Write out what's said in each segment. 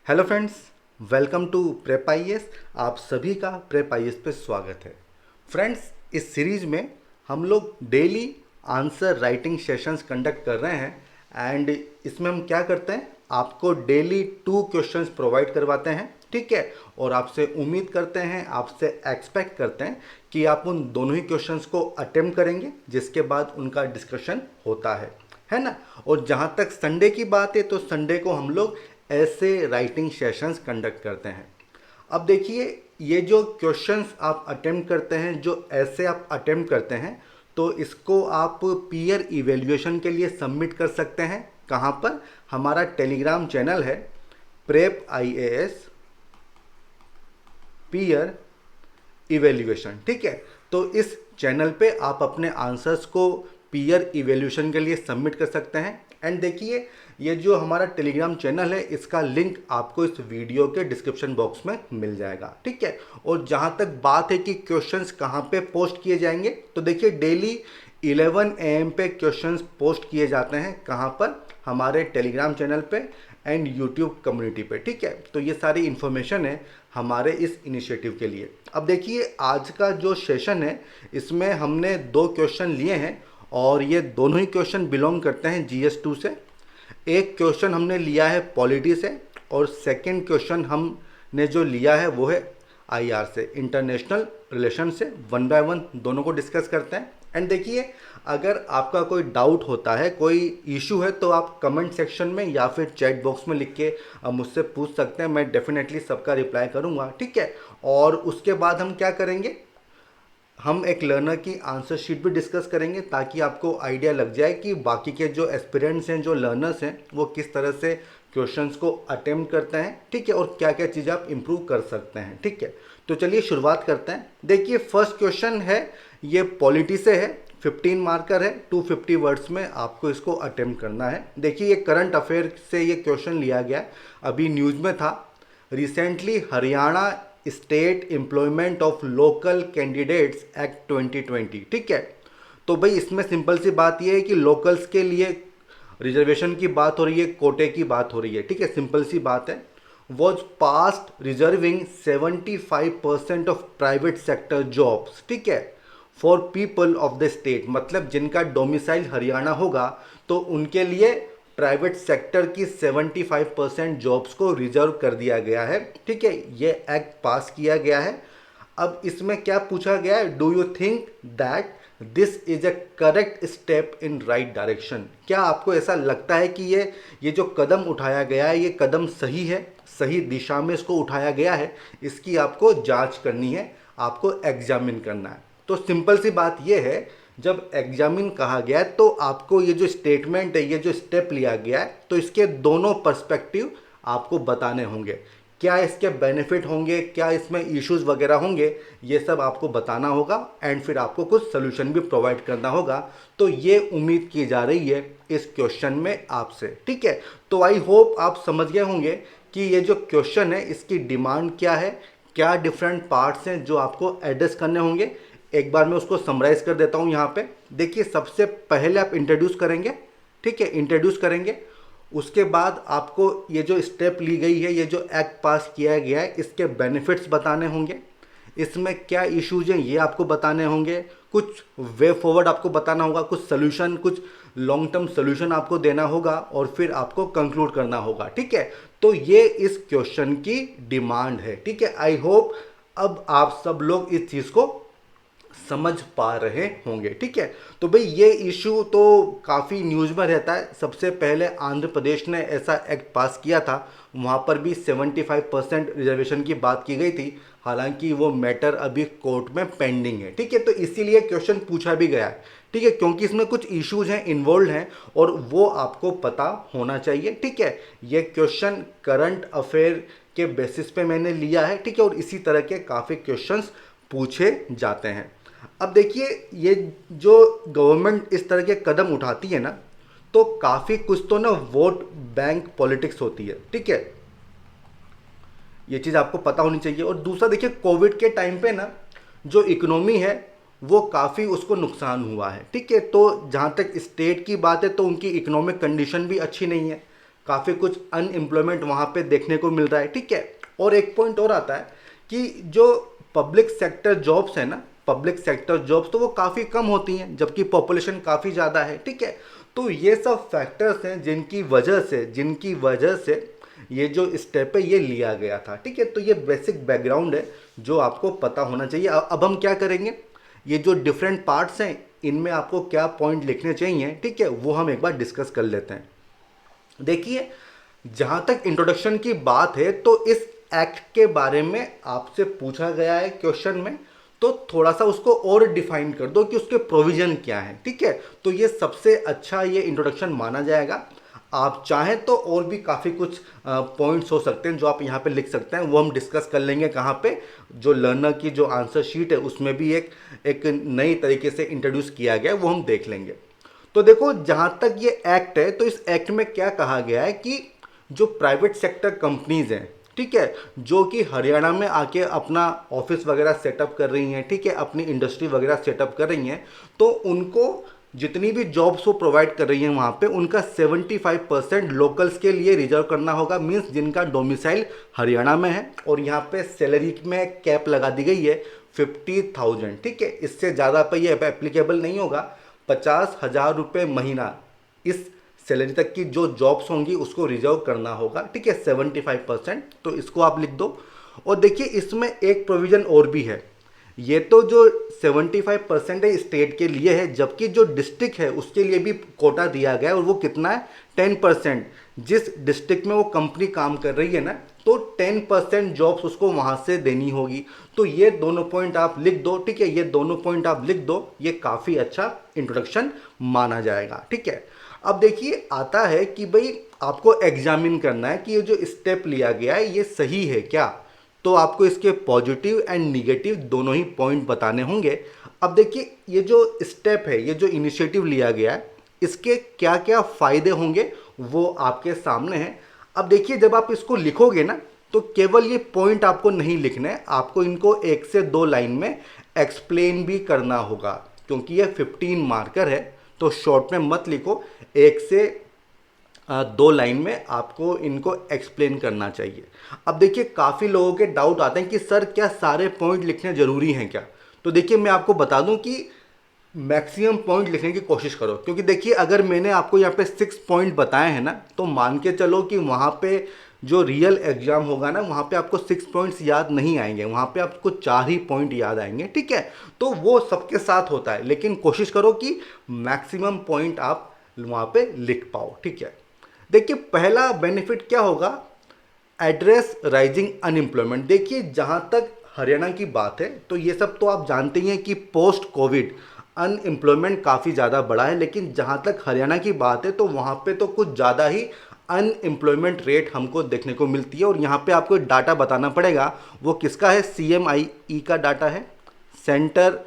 Hello friends, welcome to prep IAS. आप सभी का प्रेप आईएएस पे स्वागत है। फ्रेंड्स, इस सीरीज में हम लोग daily answer writing sessions conduct कर रहे हैं एंड इसमें हम क्या करते हैं, आपको डेली 2 क्वेश्चंस प्रोवाइड करवाते हैं, ठीक है। और आपसे उम्मीद करते हैं, आपसे एक्सपेक्ट करते हैं कि आप उन दोनों ही क्वेश्चंस को अटेम्प्ट करेंगे, जिसके बाद उनका डिस्कशन होता है ना। और जहाँ तक संडे की बात है तो संडे को हम लोग ऐसे राइटिंग सेशंस कंडक्ट करते हैं। अब देखिए, ये जो क्वेश्चंस आप अटेम्प्ट करते हैं, जो ऐसे आप अटेम्प्ट करते हैं, तो इसको आप पीयर इवेल्युएशन के लिए सबमिट कर सकते हैं। कहाँ पर? हमारा टेलीग्राम चैनल है प्रेप आईएएस पीयर इवेल्युएशन, ठीक है। तो इस चैनल पे आप अपने आंसर्स को पीयर इवेल्यूशन के लिए सबमिट कर सकते हैं। एंड देखिए, ये जो हमारा टेलीग्राम चैनल है, इसका लिंक आपको इस वीडियो के डिस्क्रिप्शन बॉक्स में मिल जाएगा, ठीक है। और जहाँ तक बात है कि क्वेश्चंस कहाँ पे पोस्ट किए जाएंगे, तो देखिए डेली 11 AM पे क्वेश्चंस पोस्ट किए जाते हैं। कहाँ पर? हमारे टेलीग्राम चैनल पे एंड यूट्यूब कम्युनिटी पे, ठीक है। तो ये सारी इन्फॉर्मेशन है हमारे इस इनिशिएटिव के लिए। अब देखिए, आज का जो सेशन है, इसमें हमने 2 क्वेश्चन लिए हैं और ये दोनों ही क्वेश्चन बिलोंग करते हैं GS2 से। एक क्वेश्चन हमने लिया है पॉलिटी से और सेकंड क्वेश्चन हमने जो लिया है वो है IR से, इंटरनेशनल रिलेशन से। वन बाय वन दोनों को डिस्कस करते हैं। एंड देखिए, अगर आपका कोई डाउट होता है, कोई इशू है, तो आप कमेंट सेक्शन में या फिर चैट बॉक्स में लिख के मुझसे पूछ सकते हैं। मैं डेफिनेटली सबका रिप्लाई करूंगा, ठीक है। और उसके बाद हम क्या करेंगे, हम एक लर्नर की आंसर शीट भी डिस्कस करेंगे, ताकि आपको आइडिया लग जाए कि बाकी के जो एस्पिरेंट्स हैं, जो लर्नर्स हैं, वो किस तरह से क्वेश्चंस को अटेम्प्ट करते हैं, ठीक है। और क्या क्या चीज़ें आप इम्प्रूव कर सकते हैं, ठीक है। तो चलिए शुरुआत करते हैं। देखिए, फर्स्ट क्वेश्चन है, ये पॉलिटी से है, 15 मार्कर है, 250 वर्ड्स में आपको इसको अटेम्प्ट करना है। देखिए, ये करंट अफेयर से ये क्वेश्चन लिया गया, अभी न्यूज़ में था। Recently Haryana state employment of local candidates act 2020, ठीक है। तो भाई, इसमें सिंपल सी बात यह है कि लोकल्स के लिए रिजर्वेशन की बात हो रही है, कोटे की बात हो रही है, ठीक है। सिंपल सी बात है। Was past reserving 75% of private sector jobs, ठीक है, for people of the state. मतलब जिनका डोमिसाइल हरियाणा होगा, तो उनके लिए प्राइवेट सेक्टर की 75% जॉब्स को रिजर्व कर दिया गया है, ठीक है। ये एक्ट पास किया गया है। अब इसमें क्या पूछा गया है, do you think that this is a correct step in right direction? क्या आपको ऐसा लगता है कि ये जो कदम उठाया गया है, ये कदम सही है, सही दिशा में इसको उठाया गया है? इसकी आपको जांच करनी है, आपको एग्जामिन करना है। तो सिंपल सी बात ये है, जब एग्जामिन कहा गया है, तो आपको ये जो स्टेटमेंट है, ये जो स्टेप लिया गया है, तो इसके दोनों पर्सपेक्टिव आपको बताने होंगे। क्या इसके बेनिफिट होंगे, क्या इसमें इश्यूज वगैरह होंगे, ये सब आपको बताना होगा एंड फिर आपको कुछ सोल्यूशन भी प्रोवाइड करना होगा। तो ये उम्मीद की जा रही है इस क्वेश्चन में आपसे, ठीक है। तो आई होप आप समझ गए होंगे कि ये जो क्वेश्चन है, इसकी डिमांड क्या है, क्या डिफरेंट पार्ट्स हैं जो आपको एड्रेस करने होंगे। एक बार मैं उसको समराइज कर देता हूं यहाँ पे। देखिए, सबसे पहले आप इंट्रोड्यूस करेंगे, ठीक है, इंट्रोड्यूस करेंगे। उसके बाद आपको ये जो स्टेप ली गई है, ये जो एक्ट पास किया गया है, इसके बेनिफिट्स बताने होंगे, इसमें क्या इश्यूज हैं ये आपको बताने होंगे, कुछ वे फॉरवर्ड आपको बताना होगा, कुछ सोल्यूशन, कुछ लॉन्ग टर्म सोल्यूशन आपको देना होगा और फिर आपको कंक्लूड करना होगा, ठीक है। तो ये इस क्वेश्चन की डिमांड है, ठीक है। आई होप अब आप सब लोग इस चीज़ को समझ पा रहे होंगे, ठीक है। तो भाई, ये इशू तो काफ़ी न्यूज़ में रहता है। सबसे पहले आंध्र प्रदेश ने ऐसा एक्ट पास किया था, वहाँ पर भी 75% रिजर्वेशन की बात की गई थी। हालांकि वो मैटर अभी कोर्ट में पेंडिंग है, ठीक है। तो इसीलिए क्वेश्चन पूछा भी गया है, ठीक है, क्योंकि इसमें कुछ इश्यूज हैं, इन्वॉल्व हैं, और वो आपको पता होना चाहिए, ठीक है। ये क्वेश्चन करंट अफेयर के बेसिस पे मैंने लिया है, ठीक है। और इसी तरह के काफ़ी क्वेश्चंस पूछे जाते हैं। अब देखिए, ये जो गवर्नमेंट इस तरह के कदम उठाती है ना, तो काफ़ी कुछ तो ना वोट बैंक पॉलिटिक्स होती है, ठीक है। ये चीज़ आपको पता होनी चाहिए। और दूसरा देखिए, कोविड के टाइम पे ना जो इकोनॉमी है, वो काफ़ी उसको नुकसान हुआ है, ठीक है। तो जहाँ तक स्टेट की बात है, तो उनकी इकोनॉमिक कंडीशन भी अच्छी नहीं है। काफ़ी कुछ अनएम्प्लॉयमेंट वहाँ पे देखने को मिल रहा है, ठीक है। और एक पॉइंट और आता है कि जो पब्लिक सेक्टर जॉब्स है ना, पब्लिक सेक्टर जॉब्स तो वो काफ़ी कम होती हैं जबकि पॉपुलेशन काफ़ी ज़्यादा है, ठीक है। तो ये सब फैक्टर्स हैं जिनकी वजह से ये जो स्टेप है ये लिया गया था, ठीक है। तो ये बेसिक बैकग्राउंड है जो आपको पता होना चाहिए। अब हम क्या करेंगे, ये जो डिफरेंट पार्ट्स हैं इनमें आपको क्या पॉइंट लिखने चाहिए, ठीक है, वो हम एक बार डिस्कस कर लेते हैं। देखिए, जहाँ तक इंट्रोडक्शन की बात है तो इस एक्ट के बारे में आपसे पूछा गया है क्वेश्चन में, तो थोड़ा सा उसको और डिफाइन कर दो कि उसके प्रोविजन क्या है, ठीक है। तो ये सबसे अच्छा ये इंट्रोडक्शन माना जाएगा। आप चाहें तो और भी काफ़ी कुछ पॉइंट्स हो सकते हैं जो आप यहाँ पे लिख सकते हैं, वो हम डिस्कस कर लेंगे कहाँ पे, जो लर्नर की जो आंसर शीट है उसमें भी एक नई तरीके से इंट्रोड्यूस किया गया है, वो हम देख लेंगे। तो देखो, जहाँ तक ये एक्ट है तो इस एक्ट में क्या कहा गया है कि जो प्राइवेट सेक्टर कंपनीज हैं, ठीक है, जो कि हरियाणा में आके अपना ऑफिस वगैरह सेटअप कर रही हैं, ठीक है, अपनी इंडस्ट्री वगैरह सेटअप कर रही हैं, तो उनको जितनी भी जॉब्स वो प्रोवाइड कर रही हैं वहाँ पे उनका 75% लोकल्स के लिए रिजर्व करना होगा, मीन्स जिनका डोमिसाइल हरियाणा में है। और यहाँ पे सैलरी में कैप लगा दी गई है 50,000, ठीक है, इससे ज़्यादा पे ये एप्लीकेबल नहीं होगा। 50,000 रुपये महीना इस सैलरी तक की जो जॉब्स होंगी उसको रिजर्व करना होगा, ठीक है, 75%। तो इसको आप लिख दो। और देखिए, इसमें एक प्रोविज़न और भी है। ये तो जो 75% है स्टेट के लिए है, जबकि जो डिस्ट्रिक्ट है उसके लिए भी कोटा दिया गया है, और वो कितना है, 10%। जिस डिस्ट्रिक्ट में वो कंपनी काम कर रही है ना, तो 10% जॉब्स उसको वहाँ से देनी होगी। तो ये दोनों पॉइंट आप लिख दो, ठीक है, ये दोनों पॉइंट आप लिख दो, ये काफ़ी अच्छा इंट्रोडक्शन माना जाएगा, ठीक है। अब देखिए, आता है कि भाई आपको एग्जामिन करना है कि ये जो स्टेप लिया गया है ये सही है क्या। तो आपको इसके पॉजिटिव एंड निगेटिव दोनों ही पॉइंट बताने होंगे। अब देखिए, ये जो स्टेप है, ये जो इनिशिएटिव लिया गया है, इसके क्या क्या फ़ायदे होंगे वो आपके सामने है। अब देखिए, जब आप इसको लिखोगे ना, तो केवल ये पॉइंट आपको नहीं लिखना है, आपको इनको 1 से 2 लाइन में एक्सप्लेन भी करना होगा, क्योंकि ये 15 मार्कर है। तो शॉर्ट में मत लिखो, 1 से 2 लाइन में आपको इनको एक्सप्लेन करना चाहिए। अब देखिए, काफ़ी लोगों के डाउट आते हैं कि सर क्या सारे पॉइंट लिखने ज़रूरी हैं क्या। तो देखिए, मैं आपको बता दूं कि मैक्सिमम पॉइंट लिखने की कोशिश करो, क्योंकि देखिए, अगर मैंने आपको यहाँ पे 6 पॉइंट बताए हैं ना, तो मान के चलो कि वहाँ पे जो रियल एग्जाम होगा ना, वहाँ पे आपको 6 पॉइंट्स याद नहीं आएंगे, वहाँ पे आपको 4 ही पॉइंट याद आएंगे, ठीक है। तो वो सबके साथ होता है, लेकिन कोशिश करो कि मैक्सिमम पॉइंट आप वहाँ पे लिख पाओ, ठीक है। देखिए, पहला बेनिफिट क्या होगा, एड्रेस राइजिंग अनएम्प्लॉयमेंट। देखिए, जहाँ तक हरियाणा की बात है तो ये सब तो आप जानते ही हैं कि पोस्ट कोविड अनएम्प्लॉयमेंट काफ़ी ज़्यादा बढ़ा है, लेकिन जहाँ तक हरियाणा की बात है तो वहाँ पे तो कुछ ज़्यादा ही अनएम्प्लॉयमेंट रेट हमको देखने को मिलती है। और यहाँ पे आपको डाटा बताना पड़ेगा, वो किसका है, CMIE का डाटा है, centre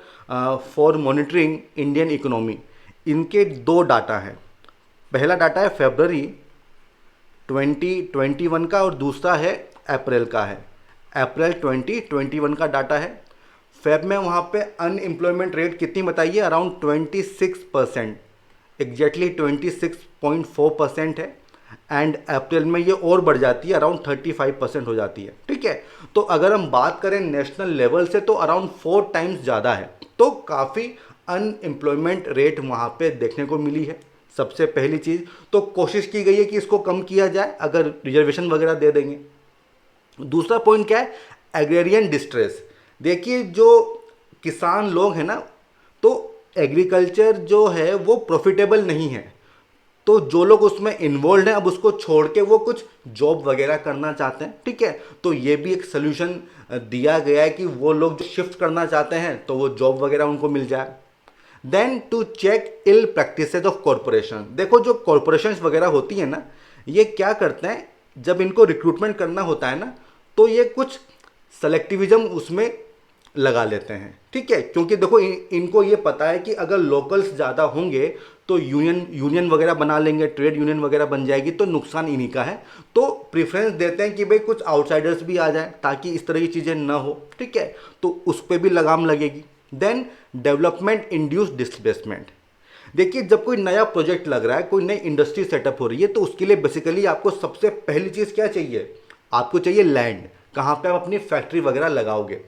for monitoring Indian economy. इनके 2 डाटा हैं, पहला डाटा है फरवरी 2021 का और दूसरा है अप्रैल का है, अप्रैल 2021 का डाटा है। फेब में वहाँ पे अनएम्प्लॉयमेंट रेट कितनी बताइए, अराउंड 26%, एग्जैक्टली 26.4% है। एंड अप्रैल में ये और बढ़ जाती है, अराउंड 35% हो जाती है, ठीक है। तो अगर हम बात करें नेशनल लेवल से तो अराउंड 4 टाइम्स ज़्यादा है। तो काफ़ी अनएम्प्लॉयमेंट रेट वहाँ पे देखने को मिली है, सबसे पहली चीज़। तो कोशिश की गई है कि इसको कम किया जाए अगर रिजर्वेशन वगैरह दे देंगे। दूसरा पॉइंट क्या है, एग्रेरियन डिस्ट्रेस। देखिए, जो किसान लोग हैं ना, तो एग्रीकल्चर जो है वो प्रॉफिटेबल नहीं है, तो जो लोग उसमें इन्वॉल्व हैं अब उसको छोड़ के वो कुछ जॉब वगैरह करना चाहते हैं, ठीक है। तो ये भी एक सोल्यूशन दिया गया है कि वो लोग जो शिफ्ट करना चाहते हैं तो वो जॉब वगैरह उनको मिल जाए। Then to check ill practices of corporation. देखो, जो कॉरपोरेशंस वगैरह होती हैं ना, ये क्या करते हैं, जब इनको रिक्रूटमेंट करना होता है ना, तो ये कुछ सेलेक्टिविज्म उसमें लगा लेते हैं, ठीक है। क्योंकि देखो, इनको ये पता है कि अगर लोकल्स ज़्यादा होंगे तो यूनियन वगैरह बना लेंगे, ट्रेड यूनियन वगैरह बन जाएगी, तो नुकसान इन्हीं का है। तो प्रेफरेंस देते हैं कि भाई कुछ आउटसाइडर्स भी आ जाए ताकि इस तरह की चीज़ें ना हो, ठीक है। तो उस पर भी लगाम लगेगी। Then development induce displacement. देखिए जब कोई नया प्रोजेक्ट लग रहा है, कोई नई इंडस्ट्री सेटअप हो रही है, तो उसके लिए बेसिकली आपको सबसे पहली चीज़ क्या चाहिए, आपको चाहिए लैंड। कहाँ पे आप अपनी फैक्ट्री वगैरह लगाओगे,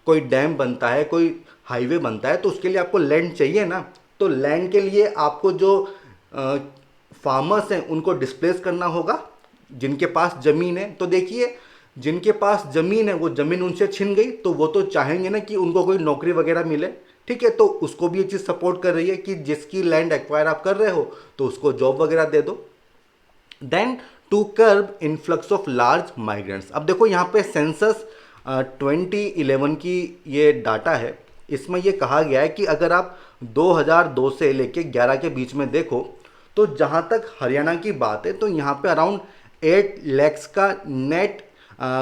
कोई डैम बनता है, कोई हाईवे बनता है, तो उसके लिए आपको लैंड चाहिए ना। तो लैंड के लिए आपको जो फार्मर्स हैं उनको डिस्प्लेस करना होगा, जिनके पास ज़मीन है। तो देखिए जिनके पास ज़मीन है वो ज़मीन उनसे छिन गई, तो वो तो चाहेंगे ना कि उनको कोई नौकरी वगैरह मिले, ठीक है। तो उसको भी ये चीज़ सपोर्ट कर रही है कि जिसकी लैंड एक्वायर आप कर रहे हो तो उसको जॉब वगैरह दे दो। Then to curb influx of large migrants. अब देखो यहाँ पे सेंसस 2011 की ये डाटा है, इसमें ये कहा गया है कि अगर आप 2002 से लेके 11 के बीच में देखो, तो जहाँ तक हरियाणा की बात है तो यहाँ पे अराउंड 8 लैक्स का नेट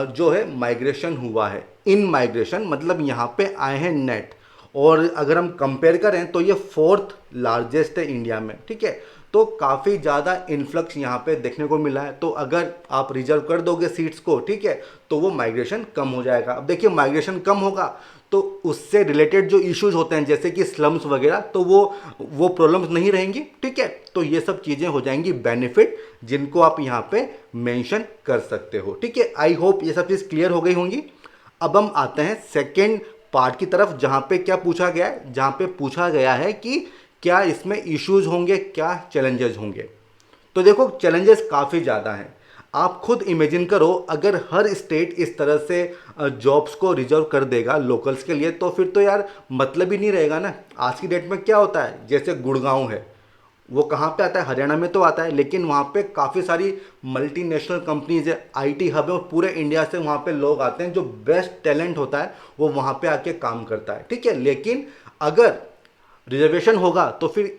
जो है माइग्रेशन हुआ है। इन माइग्रेशन मतलब यहाँ पे आए हैं नेट, और अगर हम कंपेयर करें तो ये फोर्थ लार्जेस्ट है इंडिया में, ठीक है। तो काफ़ी ज़्यादा इन्फ्लक्स यहाँ पे देखने को मिला है। तो अगर आप रिजर्व कर दोगे सीट्स को, ठीक है, तो वो माइग्रेशन कम हो जाएगा। अब देखिए माइग्रेशन कम होगा तो उससे रिलेटेड जो इश्यूज होते हैं जैसे कि स्लम्स वगैरह, तो वो प्रॉब्लम्स नहीं रहेंगी, ठीक है। तो ये सब चीज़ें हो जाएंगी बेनिफिट, जिनको आप यहाँ पे मेंशन कर सकते हो, ठीक है। आई होप ये सब चीज़ क्लियर हो गई होंगी। अब हम आते हैं सेकेंड पार्ट की तरफ, जहाँ पे क्या पूछा गया है, जहाँ पे पूछा गया है कि क्या इसमें इश्यूज होंगे, क्या चैलेंजेस होंगे। तो देखो चैलेंजेस काफ़ी ज़्यादा हैं। आप खुद इमेजिन करो अगर हर स्टेट इस तरह से जॉब्स को रिजर्व कर देगा लोकल्स के लिए, तो फिर तो यार मतलब ही नहीं रहेगा ना। आज की डेट में क्या होता है, जैसे गुड़गांव है, वो कहाँ पे आता है, हरियाणा में तो आता है, लेकिन वहाँ पे काफ़ी सारी मल्टीनेशनल कंपनीज है, आईटी हब है, और पूरे इंडिया से वहाँ पे लोग आते हैं। जो बेस्ट टैलेंट होता है वो वहाँ पे आके काम करता है, ठीक है। लेकिन अगर रिजर्वेशन होगा तो फिर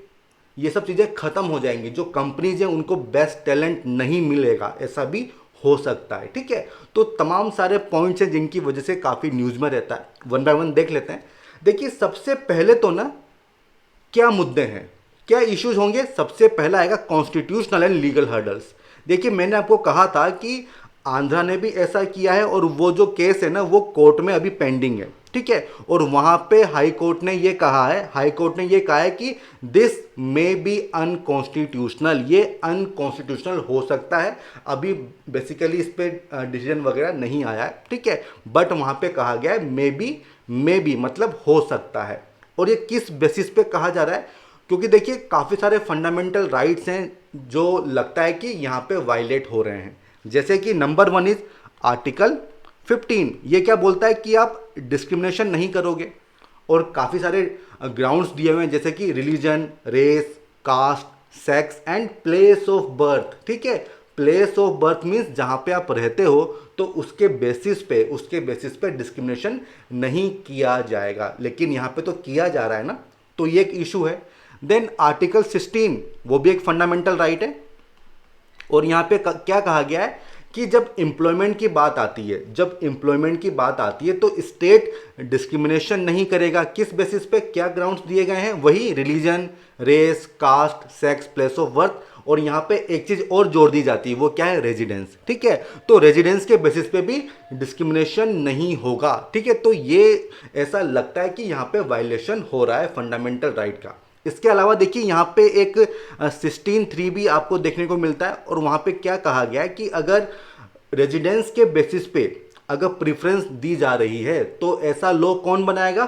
ये सब चीज़ें ख़त्म हो जाएंगी, जो कंपनीज हैं उनको बेस्ट टैलेंट नहीं मिलेगा, ऐसा भी हो सकता है, ठीक है। तो तमाम सारे पॉइंट्स हैं जिनकी वजह से काफ़ी न्यूज़ में रहता है। वन बाय वन देख लेते हैं। देखिए सबसे पहले तो ना क्या मुद्दे हैं, क्या इश्यूज होंगे। सबसे पहला आएगा कॉन्स्टिट्यूशनल एंड लीगल हर्डल्स। देखिए मैंने आपको कहा था कि आंध्रा ने भी ऐसा किया है, और वो जो केस है ना वो कोर्ट में अभी पेंडिंग है, ठीक है। और वहाँ पे हाई कोर्ट ने ये कहा है, हाई कोर्ट ने ये कहा है कि दिस मे बी अनकॉन्स्टिट्यूशनल, ये अनकॉन्स्टिट्यूशनल हो सकता है। अभी बेसिकली इस पर डिसीजन वगैरह नहीं आया है, ठीक है, बट वहाँ पे कहा गया है मे बी मतलब हो सकता है। और ये किस बेसिस पे कहा जा रहा है, क्योंकि देखिए काफ़ी सारे फंडामेंटल राइट्स हैं जो लगता है कि यहाँ पे वायलेट हो रहे हैं। जैसे कि नंबर 1 इज आर्टिकल 15, ये क्या बोलता है कि आप डिस्क्रिमिनेशन नहीं करोगे, और काफ़ी सारे ग्राउंड्स दिए हुए हैं जैसे कि religion, race, caste, sex and place of birth, ठीक है। प्लेस ऑफ बर्थ मीन्स जहाँ पे आप रहते हो, तो उसके बेसिस पे डिस्क्रिमिनेशन नहीं किया जाएगा, लेकिन यहाँ पे तो किया जा रहा है ना, तो ये एक इशू है। देन आर्टिकल 16 वो भी एक फंडामेंटल राइट है, और यहाँ पे क्या कहा गया है कि जब एम्प्लॉयमेंट की बात आती है, तो स्टेट डिस्क्रिमिनेशन नहीं करेगा। किस बेसिस पे, क्या ग्राउंड्स दिए गए हैं, वही religion, race, caste, sex, place of birth, और यहाँ पे एक चीज और जोड़ दी जाती है, वो क्या है, रेजिडेंस, ठीक है। तो रेजिडेंस के बेसिस पे भी डिस्क्रिमिनेशन नहीं होगा, ठीक है। तो ये ऐसा लगता है कि यहाँ पे वायलेशन हो रहा है फंडामेंटल राइट का। इसके अलावा देखिए यहाँ पे एक 16(3) भी आपको देखने को मिलता है, और वहाँ पे क्या कहा गया है कि अगर रेजिडेंस के बेसिस पे अगर प्रेफरेंस दी जा रही है, तो ऐसा लॉ कौन बनाएगा,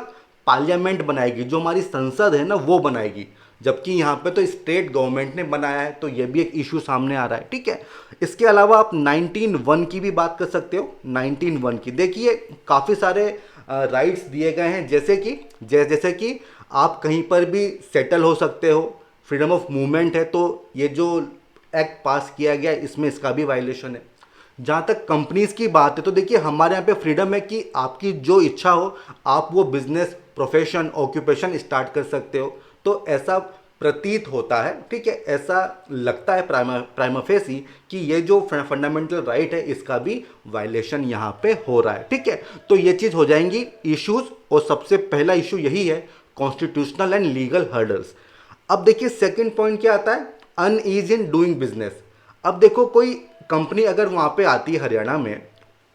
पार्लियामेंट बनाएगी, जो हमारी संसद है ना वो बनाएगी। जबकि यहाँ पे तो स्टेट गवर्नमेंट ने बनाया है, तो ये भी एक इशू सामने आ रहा है, ठीक है। इसके अलावा आप 19(1) की भी बात कर सकते हो। 19(1) की देखिए काफ़ी सारे राइट्स दिए गए हैं, जैसे कि आप कहीं पर भी सेटल हो सकते हो, फ्रीडम ऑफ मूवमेंट है। तो ये जो एक्ट पास किया गया इसमें इसका भी वायलेशन है। जहाँ तक कंपनीज की बात है, तो देखिए हमारे यहाँ पे फ्रीडम है कि आपकी जो इच्छा हो आप वो बिजनेस, प्रोफेशन, ऑक्यूपेशन स्टार्ट कर सकते हो। तो ऐसा प्रतीत होता है, ठीक है, ऐसा लगता है प्राइमा फेसी कि ये जो फंडामेंटल राइट है इसका भी वायलेशन यहाँ पे हो रहा है, ठीक है। तो ये चीज़ हो जाएंगी इश्यूज, और सबसे पहला इशू यही है, कॉन्स्टिट्यूशनल एंड लीगल हर्डल्स। अब देखिए सेकंड पॉइंट क्या आता है, अनईज इन डूइंग बिजनेस। अब देखो कोई कंपनी अगर वहाँ पे आती है हरियाणा में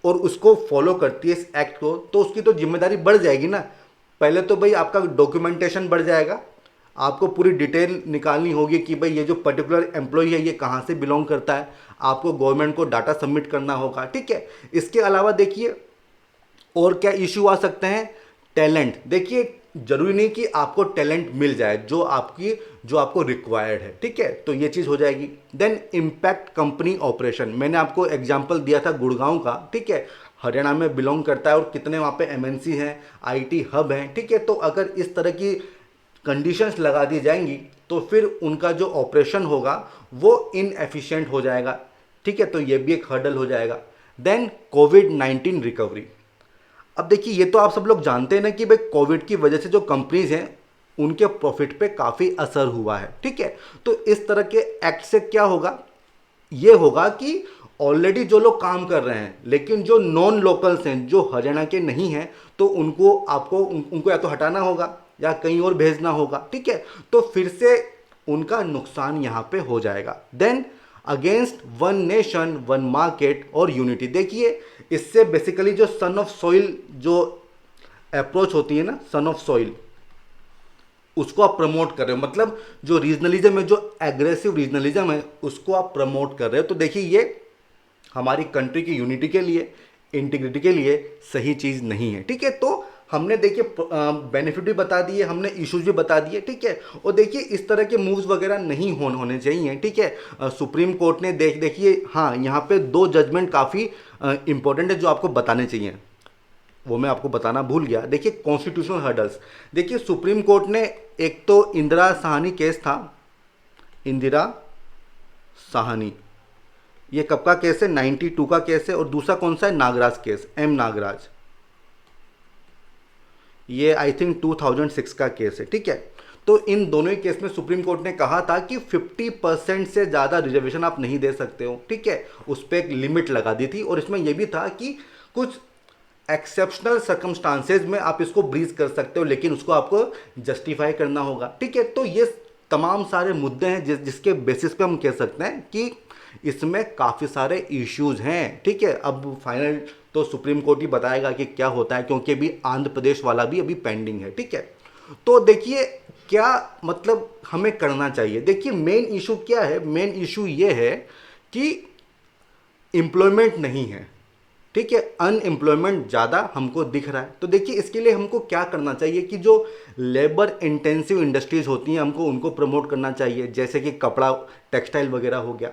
और उसको फॉलो करती है इस एक्ट को, तो उसकी तो जिम्मेदारी बढ़ जाएगी ना। पहले तो भाई आपका डॉक्यूमेंटेशन बढ़ जाएगा, आपको पूरी डिटेल निकालनी होगी कि भाई ये जो पर्टिकुलर एम्प्लॉय है ये कहाँ से बिलोंग करता है, आपको गवर्नमेंट को डाटा सबमिट करना होगा, ठीक है। इसके अलावा देखिए और क्या इश्यू आ सकते हैं, टैलेंट। देखिए जरूरी नहीं कि आपको टैलेंट मिल जाए जो आपको रिक्वायर्ड है, ठीक है, तो ये चीज़ हो जाएगी। देन इम्पैक्ट कंपनी ऑपरेशन, मैंने आपको एग्जांपल दिया था गुड़गांव का, ठीक है, हरियाणा में बिलोंग करता है और कितने वहाँ पे एमएनसी हैं, आईटी हब हैं, ठीक है। तो अगर इस तरह की कंडीशंस लगा दी जाएंगी तो फिर उनका जो ऑपरेशन होगा वो इनएफिशिएंट हो जाएगा, ठीक है, तो ये भी एक हर्डल हो जाएगा। देन कोविड-19 रिकवरी। अब देखिए ये तो आप सब लोग जानते हैं ना कि भाई कोविड की वजह से जो कंपनीज हैं उनके प्रॉफिट पे काफ़ी असर हुआ है, ठीक है। तो इस तरह के एक्ट से क्या होगा, ये होगा कि ऑलरेडी जो लोग काम कर रहे हैं लेकिन जो नॉन लोकल्स हैं, जो हरियाणा के नहीं हैं, तो उनको या तो हटाना होगा या कहीं और भेजना होगा, ठीक है। तो फिर से उनका नुकसान यहाँ पे हो जाएगा। Then against one nation one market और यूनिटी। देखिए इससे बेसिकली जो सन ऑफ सॉइल जो अप्रोच होती है ना, सन ऑफ सॉइल, उसको आप प्रमोट कर रहे हो, मतलब जो रीजनलिज्म है, जो एग्रेसिव रीजनलिज्म है, उसको आप प्रमोट कर रहे हो। तो देखिए ये हमारी कंट्री की यूनिटी के लिए, इंटीग्रिटी के लिए सही चीज़ नहीं है, ठीक है। तो हमने देखिए बेनिफिट भी बता दिए, हमने इश्यूज भी बता दिए, ठीक है। और देखिए इस तरह के मूव्स वगैरह नहीं होने चाहिए, ठीक है। सुप्रीम कोर्ट ने देखिए हाँ यहाँ पे 2 जजमेंट काफ़ी इंपॉर्टेंट है जो आपको बताने चाहिए, वो मैं आपको बताना भूल गया। देखिए कॉन्स्टिट्यूशनल हर्डल्स, देखिए सुप्रीम कोर्ट ने एक तो इंदिरा साहनी केस था, इंदिरा साहनी, ये कब का केस है, 92 का केस है। और दूसरा कौन सा है, नागराज केस, एम नागराज, ये आई थिंक 2006 का केस है, ठीक है। तो इन दोनों ही केस में सुप्रीम कोर्ट ने कहा था कि 50% से ज़्यादा रिजर्वेशन आप नहीं दे सकते हो, ठीक है, उस पर एक लिमिट लगा दी थी। और इसमें यह भी था कि कुछ एक्सेप्शनल सर्कमस्टांसेज में आप इसको ब्रीज कर सकते हो, लेकिन उसको आपको जस्टिफाई करना होगा, ठीक है। तो ये तमाम सारे मुद्दे हैं जिसके बेसिस पे हम कह सकते हैं कि इसमें काफ़ी सारे इश्यूज हैं, ठीक है। अब फाइनल तो सुप्रीम कोर्ट ही बताएगा कि क्या होता है, क्योंकि अभी आंध्र प्रदेश वाला भी अभी पेंडिंग है, ठीक है। तो देखिए क्या मतलब हमें करना चाहिए। देखिए मेन इशू क्या है, मेन इशू ये है कि एम्प्लॉयमेंट नहीं है, ठीक है, अनएम्प्लॉयमेंट ज़्यादा हमको दिख रहा है। तो देखिए इसके लिए हमको क्या करना चाहिए कि जो लेबर इंटेंसिव इंडस्ट्रीज होती हैं हमको उनको प्रमोट करना चाहिए, जैसे कि कपड़ा, टेक्सटाइल वगैरह हो गया।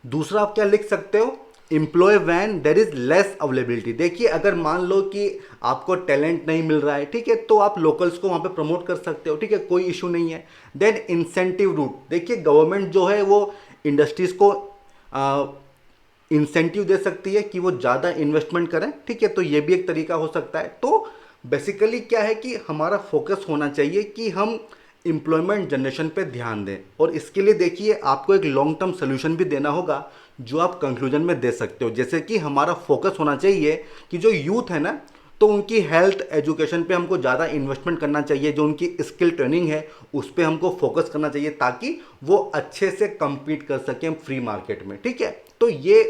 दूसरा आप क्या लिख सकते हो, employ when there is less availability. देखिए अगर मान लो कि आपको टैलेंट नहीं मिल रहा है, ठीक है, तो आप लोकल्स को वहाँ पे प्रमोट कर सकते हो, ठीक है, कोई इशू नहीं है। देन इंसेंटिव रूट, देखिए गवर्नमेंट जो है वो इंडस्ट्रीज़ को इंसेंटिव दे सकती है कि वो ज़्यादा इन्वेस्टमेंट करें, ठीक है, तो ये भी एक तरीका हो सकता है। तो बेसिकली क्या है कि हमारा फोकस होना चाहिए कि हम एम्प्लॉयमेंट जनरेशन पे ध्यान दें। और इसके लिए देखिए आपको एक लॉन्ग टर्म सोल्यूशन भी देना होगा जो आप कंक्लूजन में दे सकते हो। जैसे कि हमारा फोकस होना चाहिए कि जो यूथ है ना, तो उनकी हेल्थ एजुकेशन पे हमको ज़्यादा इन्वेस्टमेंट करना चाहिए, जो उनकी स्किल ट्रेनिंग है उस पर हमको फोकस करना चाहिए ताकि वो अच्छे से compete कर सकें फ्री मार्केट में, ठीक है। तो ये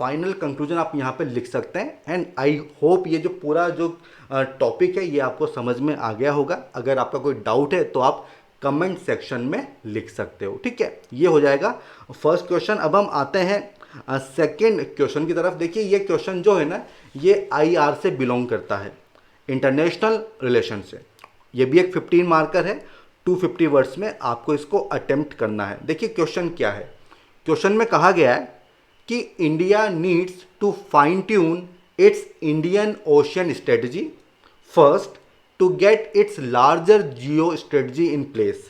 फाइनल कंक्लूजन आप यहाँ पे लिख सकते हैं। एंड आई होप ये जो पूरा जो टॉपिक है ये आपको समझ में आ गया होगा। अगर आपका कोई डाउट है तो आप कमेंट सेक्शन में लिख सकते हो, ठीक है। ये हो जाएगा फर्स्ट क्वेश्चन। अब हम आते हैं सेकंड क्वेश्चन की तरफ। देखिए ये क्वेश्चन जो है ना, ये आईआर से बिलोंग करता है, इंटरनेशनल रिलेशन से। ये भी एक 15 मार्कर है, 250 वर्ड्स में आपको इसको अटेम्प्ट करना है। देखिए क्वेश्चन क्या है, क्वेश्चन में कहा गया है कि India needs to fine tune its Indian ocean strategy first to get its larger geo strategy in place.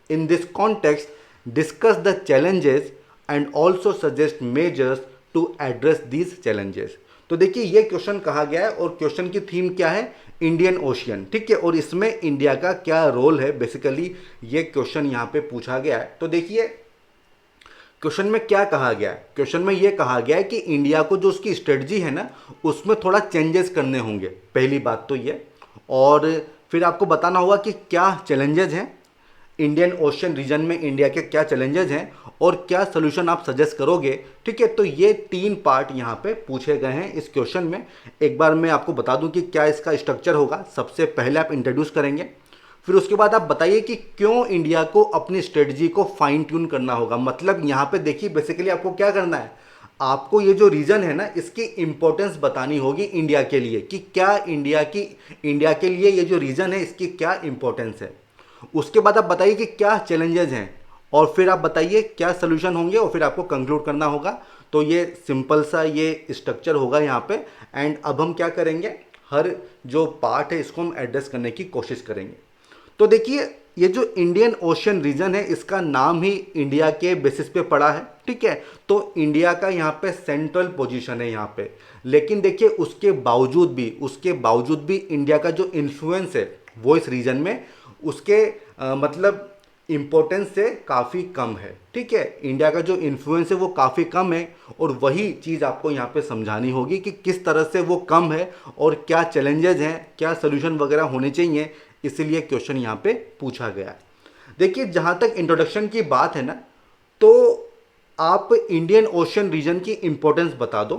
In this context, discuss the challenges and also suggest measures to address these challenges. तो देखिए ये question कहा गया है और question की theme क्या है, इंडियन ओशियन, ठीक है, और इसमें इंडिया का क्या रोल है, बेसिकली ये क्वेश्चन यहाँ पे पूछा गया है। तो देखिए क्वेश्चन में क्या कहा गया है, क्वेश्चन में ये कहा गया है कि इंडिया को जो उसकी स्ट्रेटजी है ना उसमें थोड़ा चेंजेस करने होंगे, पहली बात तो ये। और फिर आपको बताना होगा कि क्या चैलेंजेस हैं इंडियन ओशियन रीजन में, इंडिया के क्या चैलेंजेस हैं और क्या सोल्यूशन आप सजेस्ट करोगे, ठीक है। तो ये 3 पार्ट यहाँ पे पूछे गए हैं इस क्वेश्चन में। एक बार मैं आपको बता दूं कि क्या इसका स्ट्रक्चर होगा। सबसे पहले आप इंट्रोड्यूस करेंगे, फिर उसके बाद आप बताइए कि क्यों इंडिया को अपनी स्ट्रेटजी को फाइन ट्यून करना होगा। मतलब यहाँ पे देखिए बेसिकली आपको क्या करना है, आपको ये जो रीजन है ना इसकी इंपॉर्टेंस बतानी होगी इंडिया के लिए, कि क्या इंडिया के लिए ये जो रीजन है इसकी क्या इंपॉर्टेंस है। उसके बाद आप बताइए कि क्या चैलेंजेस हैं, और फिर आप बताइए क्या सोल्यूशन होंगे, और फिर आपको कंक्लूड करना होगा। तो ये सिंपल सा ये स्ट्रक्चर होगा यहाँ पे। एंड अब हम क्या करेंगे, हर जो पार्ट है इसको हम एड्रेस करने की कोशिश करेंगे। तो देखिए ये जो इंडियन ओशियन रीजन है इसका नाम ही इंडिया के बेसिस पे पड़ा है, ठीक है। तो इंडिया का यहाँ पे सेंट्रल पोजीशन है यहाँ पे, लेकिन देखिए उसके बावजूद भी इंडिया का जो इन्फ्लुएंस है वो इस रीजन में उसके मतलब इम्पोर्टेंस से काफ़ी कम है, ठीक है। इंडिया का जो इन्फ्लुएंस है वो काफ़ी कम है, और वही चीज़ आपको यहाँ पे समझानी होगी कि किस तरह से वो कम है और क्या चैलेंजेस हैं, क्या सोल्यूशन वगैरह होने चाहिए, इसीलिए क्वेश्चन यहाँ पे पूछा गया है। देखिए जहाँ तक इंट्रोडक्शन की बात है ना, तो आप इंडियन ओशन रीजन की इम्पोर्टेंस बता दो,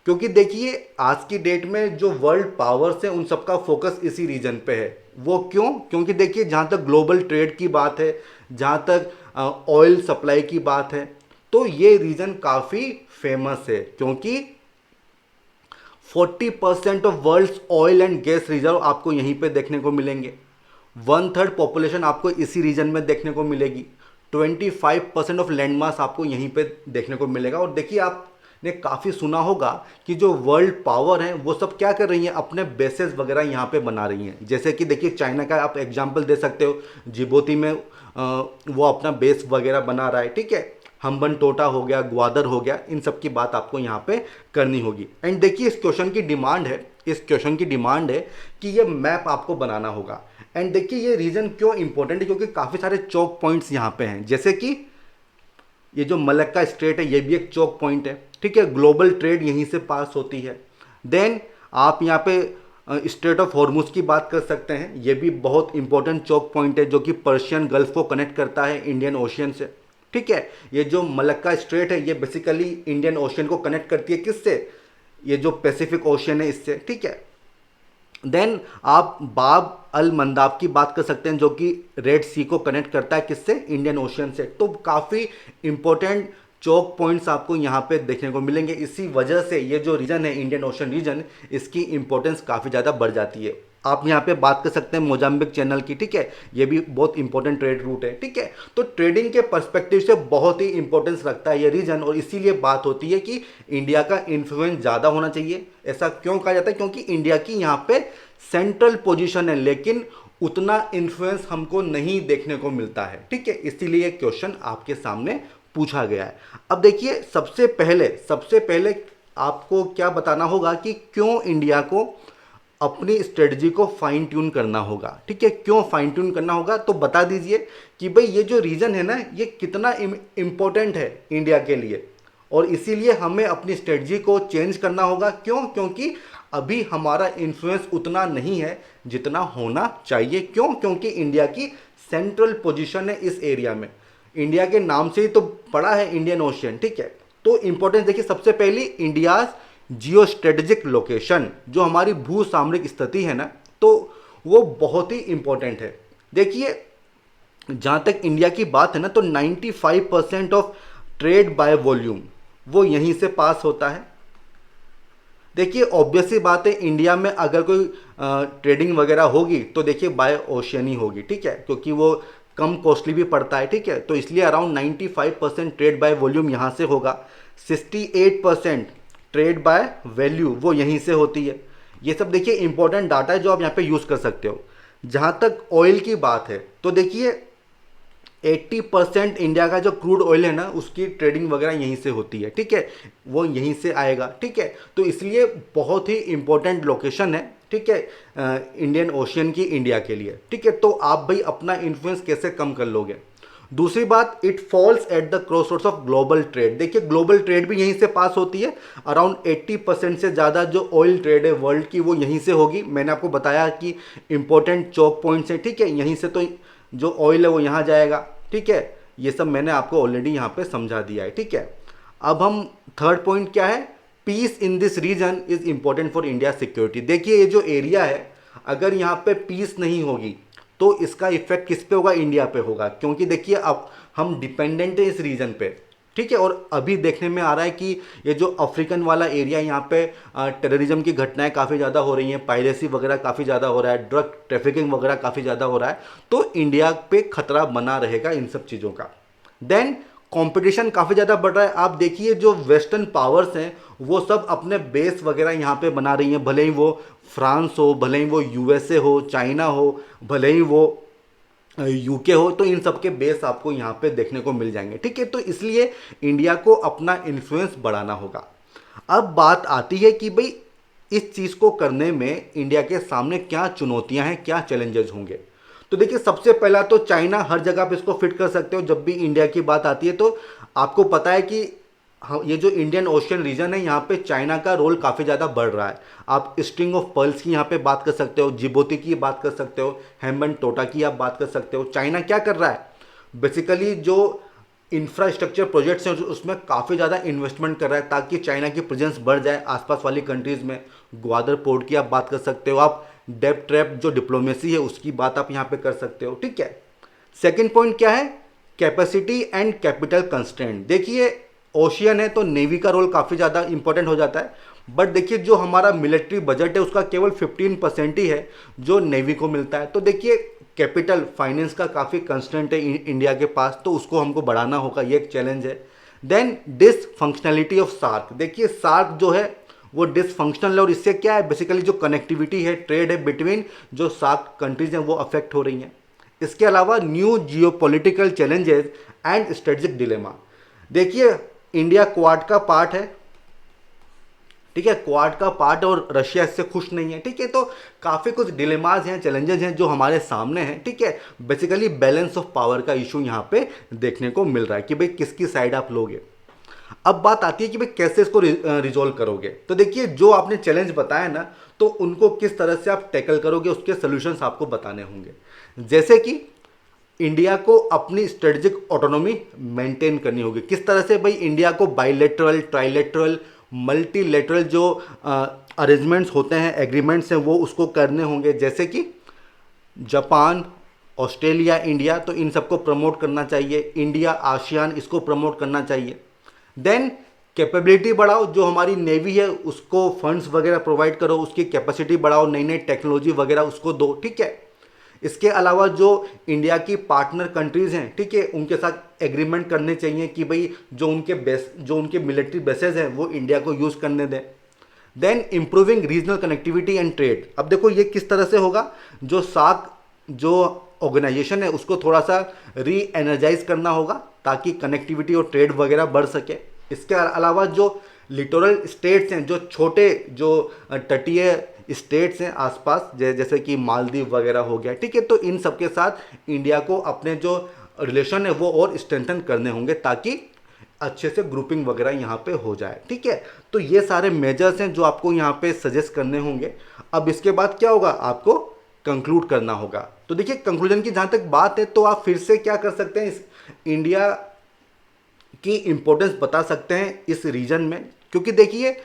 क्योंकि देखिए आज की डेट में जो वर्ल्ड पावर्स हैं उन सबका फोकस इसी रीजन पे है। वो क्यों? क्योंकि देखिए जहाँ तक ग्लोबल ट्रेड की बात है, जहाँ तक ऑयल सप्लाई की बात है, तो ये रीजन काफ़ी फेमस है, क्योंकि 40% of world's oil and gas reserve आपको यहीं पे देखने को मिलेंगे। 1/3 पॉपुलेशन आपको इसी रीजन में देखने को मिलेगी। 25% ऑफ लैंड मास आपको यहीं पे देखने को मिलेगा। और देखिए आपने काफ़ी सुना होगा कि जो वर्ल्ड पावर है वो सब क्या कर रही हैं, अपने बेसेस वगैरह यहाँ पे बना रही हैं। जैसे कि देखिए चाइना का आप एग्जांपल दे सकते हो, जिबोती में वो अपना बेस वगैरह बना रहा है, ठीक है। हम्बन टोटा हो गया, ग्वादर हो गया, इन सब की बात आपको यहाँ पे करनी होगी। एंड देखिए इस क्वेश्चन की डिमांड है कि ये मैप आपको बनाना होगा। एंड देखिए ये रीजन क्यों इंपॉर्टेंट है, क्योंकि काफ़ी सारे चौक पॉइंट्स यहाँ पे हैं। जैसे कि ये जो मलक्का स्ट्रेट है ये भी एक चौक पॉइंट है, ठीक है। ग्लोबल ट्रेड यहीं से पास होती है। देन आप यहाँ पे स्ट्रेट ऑफ हॉर्मुज की बात कर सकते हैं, ये भी बहुत इंपॉर्टेंट चौक पॉइंट है जो कि पर्शियन गल्फ को कनेक्ट करता है इंडियन ओशियन से, ठीक है। ये जो मलक्का स्ट्रेट है ये बेसिकली इंडियन ओशियन को कनेक्ट करती है, किससे? ये जो पैसिफिक ओशियन है इससे, ठीक है। देन आप बाब अल मंदाब की बात कर सकते हैं जो कि रेड सी को कनेक्ट करता है, किससे? इंडियन ओशियन से। तो काफ़ी इंपॉर्टेंट चौक पॉइंट्स आपको यहाँ पे देखने को मिलेंगे। इसी वजह से ये जो रीजन है इंडियन ओशन रीजन, इसकी इंपॉर्टेंस काफ़ी ज़्यादा बढ़ जाती है। आप यहाँ पे बात कर सकते हैं मोजाम्बिक चैनल की, ठीक है। ये भी बहुत इंपॉर्टेंट ट्रेड रूट है, ठीक है। तो ट्रेडिंग के पर्सपेक्टिव से बहुत ही इंपॉर्टेंस रखता है ये रीजन, और इसीलिए बात होती है कि इंडिया का इन्फ्लुएंस ज़्यादा होना चाहिए। ऐसा क्यों कहा जाता है? क्योंकि इंडिया की यहाँ पे सेंट्रल पोजीशन है, लेकिन उतना इन्फ्लुएंस हमको नहीं देखने को मिलता है, ठीक है। इसीलिए क्वेश्चन आपके सामने पूछा गया है। अब देखिए सबसे पहले आपको क्या बताना होगा कि क्यों इंडिया को अपनी स्ट्रेटजी को फाइन ट्यून करना होगा, ठीक है। क्यों फाइन ट्यून करना होगा, तो बता दीजिए कि भाई ये जो रीजन है ना ये कितना इंपॉर्टेंट है इंडिया के लिए, और इसीलिए हमें अपनी स्ट्रेटजी को चेंज करना होगा। क्यों? क्योंकि अभी हमारा इन्फ्लुएंस उतना नहीं है जितना होना चाहिए। क्यों? क्योंकि इंडिया की सेंट्रल पोजीशन है इस एरिया में। इंडिया के नाम से ही तो पड़ा है इंडियन ओशियन, ठीक है। तो इंपॉर्टेंस देखिए, सबसे पहली इंडियाज जियो स्ट्रेटेजिक लोकेशन, जो हमारी भू सामरिक स्थिति है ना, तो वो बहुत ही इंपॉर्टेंट है। देखिए जहाँ तक इंडिया की बात है ना, तो 95% ऑफ ट्रेड बाय वॉल्यूम वो यहीं से पास होता है। देखिए ऑब्वियस सी बात है, इंडिया में अगर कोई ट्रेडिंग वगैरह होगी तो देखिए बाय ओशियन ही होगी, ठीक है, क्योंकि वो कम कॉस्टली भी पड़ता है, ठीक है। तो इसलिए अराउंड 95% ट्रेड बाय वॉल्यूम यहाँ से होगा। 68% ट्रेड बाय वैल्यू वो यहीं से होती है। ये सब देखिए इंपॉर्टेंट डाटा है जो आप यहाँ पे यूज़ कर सकते हो। जहाँ तक ऑयल की बात है तो देखिए 80% इंडिया का जो क्रूड ऑयल है ना उसकी ट्रेडिंग वगैरह यहीं से होती है, ठीक है, वो यहीं से आएगा, ठीक है। तो इसलिए बहुत ही इंपॉर्टेंट लोकेशन है, ठीक है, इंडियन ओशियन की इंडिया के लिए, ठीक है। तो आप भाई अपना इन्फ्लुएंस कैसे कम कर लोगे? दूसरी बात, it falls at the crossroads of global trade. देखिए ग्लोबल ट्रेड भी यहीं से पास होती है। अराउंड 80% से ज़्यादा जो ऑयल ट्रेड है वर्ल्ड की वो यहीं से होगी। मैंने आपको बताया कि इंपॉर्टेंट चौक पॉइंट्स हैं, ठीक है। यहीं से तो जो ऑयल है वो यहाँ जाएगा, ठीक है। ये सब मैंने आपको ऑलरेडी यहाँ पे समझा दिया है, ठीक है। अब हम थर्ड पॉइंट क्या है, peace in this region is important for India security. देखिए ये जो एरिया है, अगर यहाँ पे पीस नहीं होगी तो इसका इफेक्ट किस पे होगा, इंडिया पे होगा, क्योंकि देखिए अब हम डिपेंडेंट है इस रीजन पे, ठीक है। और अभी देखने में आ रहा है कि ये जो अफ्रीकन वाला एरिया, यहाँ पे टेररिज्म की घटनाएं काफ़ी ज़्यादा हो रही हैं, पायरेसी वगैरह काफ़ी ज़्यादा हो रहा है, ड्रग ट्रैफिकिंग वगैरह काफ़ी ज़्यादा हो रहा है, तो इंडिया पे खतरा बना रहेगा इन सब चीज़ों का। देन कंपटीशन काफ़ी ज़्यादा बढ़ रहा है। आप देखिए जो वेस्टर्न पावर्स हैं वो सब अपने बेस वगैरह यहाँ पे बना रही हैं, भले ही वो फ्रांस हो, भले ही वो यूएसए हो, चाइना हो, भले ही वो यूके हो, तो इन सब के बेस आपको यहाँ पे देखने को मिल जाएंगे, ठीक है। तो इसलिए इंडिया को अपना इन्फ्लुएंस बढ़ाना होगा। अब बात आती है कि भाई इस चीज़ को करने में इंडिया के सामने क्या चुनौतियां हैं, क्या चैलेंजेस होंगे। तो देखिए सबसे पहला तो चाइना, हर जगह पे इसको फिट कर सकते हो जब भी इंडिया की बात आती है। तो आपको पता है कि ये जो इंडियन ओशियन रीजन है यहाँ पे चाइना का रोल काफ़ी ज़्यादा बढ़ रहा है। आप स्ट्रिंग ऑफ पर्ल्स की यहाँ पे बात कर सकते हो, जिबोती की बात कर सकते हो, हेम्बन टोटा की आप बात कर सकते हो। चाइना क्या कर रहा है, बेसिकली जो इंफ्रास्ट्रक्चर प्रोजेक्ट्स हैं उसमें काफ़ी ज़्यादा इन्वेस्टमेंट कर रहा है ताकि चाइना की प्रेजेंस बढ़ जाए आसपास वाली कंट्रीज़ में। ग्वादर पोर्ट की आप बात कर सकते हो, आप डेप ट्रैप जो डिप्लोमेसी है उसकी बात आप यहाँ पे कर सकते हो, ठीक है। सेकेंड पॉइंट क्या है, कैपेसिटी एंड कैपिटल कंस्ट्रेंट। देखिए ओशियन है तो नेवी का रोल काफ़ी ज़्यादा इंपॉर्टेंट हो जाता है, बट देखिए जो हमारा मिलिट्री बजट है उसका केवल 15% ही है जो नेवी को मिलता है। तो देखिए कैपिटल फाइनेंस का काफ़ी कंस्टेंट है इंडिया के पास, तो उसको हमको बढ़ाना होगा, ये एक चैलेंज है। Then dysfunctionality of SAARC. देखिए सार्क जो है वो डिसफंक्शनल है, और इससे क्या है, बेसिकली जो कनेक्टिविटी है, ट्रेड है बिटवीन जो सार्क कंट्रीज हैं वो अफेक्ट हो रही हैं। इसके अलावा new geopolitical challenges and strategic dilemma. देखिए इंडिया क्वाड का पार्ट है, ठीक है, क्वाड का पार्ट, और रशिया इससे खुश नहीं है, ठीक है। तो काफ़ी कुछ डिलेमाज हैं, चैलेंजेस हैं जो हमारे सामने हैं, ठीक है। बेसिकली बैलेंस ऑफ पावर का इशू यहाँ पे देखने को मिल रहा है कि भाई किसकी साइड आप लोगे। अब बात आती है कि भाई कैसे इसको रिजोल्व करोगे। तो देखिए जो आपने चैलेंज बताया ना, तो उनको किस तरह से आप टैकल करोगे, उसके सोल्यूशंस आपको बताने होंगे। जैसे कि इंडिया को अपनी स्ट्रेटेजिक ऑटोनॉमी मेंटेन करनी होगी। किस तरह से भाई, इंडिया को बाइलेटरल, ट्राइलेटरल, मल्टीलेटरल जो अरेंजमेंट्स होते हैं, एग्रीमेंट्स हैं, वो उसको करने होंगे। जैसे कि जापान, ऑस्ट्रेलिया, इंडिया, तो इन सबको प्रमोट करना चाहिए। इंडिया आसियान, इसको प्रमोट करना चाहिए। देन कैपेबिलिटी बढ़ाओ, जो हमारी नेवी है उसको फंड्स वगैरह प्रोवाइड करो, उसकी कैपेसिटी बढ़ाओ, नई नई टेक्नोलॉजी वगैरह उसको दो, ठीक है। इसके अलावा जो इंडिया की पार्टनर कंट्रीज़ हैं, ठीक है, उनके साथ एग्रीमेंट करने चाहिए कि भाई जो उनके मिलिट्री बेसेस हैं वो इंडिया को यूज़ करने दें। Then improving regional connectivity and trade. अब देखो ये किस तरह से होगा, जो सार्क जो ऑर्गेनाइजेशन है उसको थोड़ा सा री एनर्जाइज करना होगा ताकि कनेक्टिविटी और ट्रेड वगैरह बढ़ सके। इसके अलावा जो लिटोरल स्टेट्स हैं, जो छोटे जो तटीय स्टेट्स हैं आसपास, जैसे कि मालदीव वगैरह हो गया, ठीक है, तो इन सब के साथ इंडिया को अपने जो रिलेशन है वो और स्ट्रेंथन करने होंगे ताकि अच्छे से ग्रुपिंग वगैरह यहाँ पे हो जाए, ठीक है। तो ये सारे मेजर्स हैं जो आपको यहाँ पे सजेस्ट करने होंगे। अब इसके बाद क्या होगा, आपको कंक्लूड करना होगा। तो देखिए कंक्लूजन की जहाँ तक बात है, तो आप फिर से क्या कर सकते हैं, इस इंडिया की इंपॉर्टेंस बता सकते हैं इस रीजन में, क्योंकि देखिए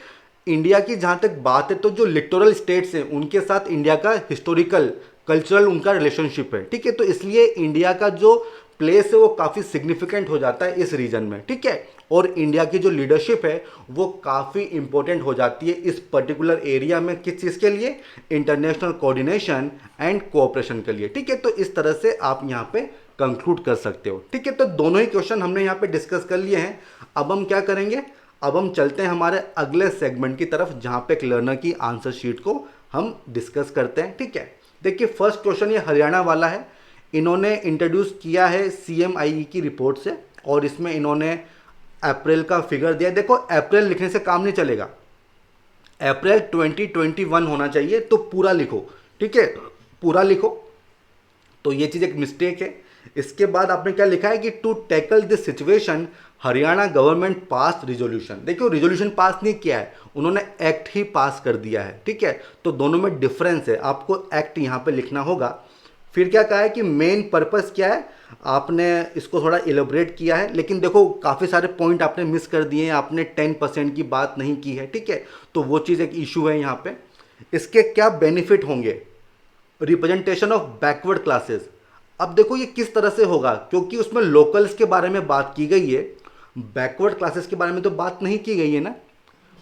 इंडिया की जहाँ तक बात है तो जो लिटोरल स्टेट्स हैं उनके साथ इंडिया का हिस्टोरिकल कल्चरल उनका रिलेशनशिप है, ठीक है। तो इसलिए इंडिया का जो प्लेस है वो काफ़ी सिग्निफिकेंट हो जाता है इस रीजन में, ठीक है। और इंडिया की जो लीडरशिप है वो काफ़ी इंपॉर्टेंट हो जाती है इस पर्टिकुलर एरिया में। किस चीज़ के लिए, इंटरनेशनल कोऑर्डिनेशन एंड कोऑपरेशन के लिए, ठीक है। तो इस तरह से आप यहाँ पे कंक्लूड कर सकते हो, ठीक है। तो दोनों ही क्वेश्चन हमने यहाँ पे डिस्कस कर लिए हैं। अब हम क्या करेंगे, अब हम चलते हैं हमारे अगले सेगमेंट की तरफ जहाँ पे एक लर्नर की आंसर शीट को हम डिस्कस करते हैं, ठीक है। देखिए फर्स्ट क्वेश्चन ये हरियाणा वाला है। इन्होंने इंट्रोड्यूस किया है CMIE की रिपोर्ट से, और इसमें इन्होंने अप्रैल का फिगर दिया। देखो अप्रैल लिखने से काम नहीं चलेगा, अप्रैल 2021 होना चाहिए, तो पूरा लिखो, ठीक है, पूरा लिखो। तो ये चीज़ एक मिस्टेक है। इसके बाद आपने क्या लिखा है कि to tackle this situation Haryana government pass resolution. देखो रिजोल्यूशन पास नहीं किया है, उन्होंने एक्ट ही पास कर दिया है, ठीक है। तो दोनों में डिफरेंस है, आपको एक्ट यहाँ पे लिखना होगा। फिर क्या कहा है कि मेन पर्पस क्या है, आपने इसको थोड़ा एलोबरेट किया है, लेकिन देखो काफ़ी सारे पॉइंट आपने मिस कर दिए हैं, आपने 10% की बात नहीं की है, ठीक है। तो वो चीज़ एक इशू है यहाँ पे। इसके क्या बेनिफिट होंगे, रिप्रेजेंटेशन ऑफ बैकवर्ड क्लासेस। अब देखो ये किस तरह से होगा, क्योंकि उसमें लोकल्स के बारे में बात की गई है, बैकवर्ड क्लासेस के बारे में तो बात नहीं की गई है ना।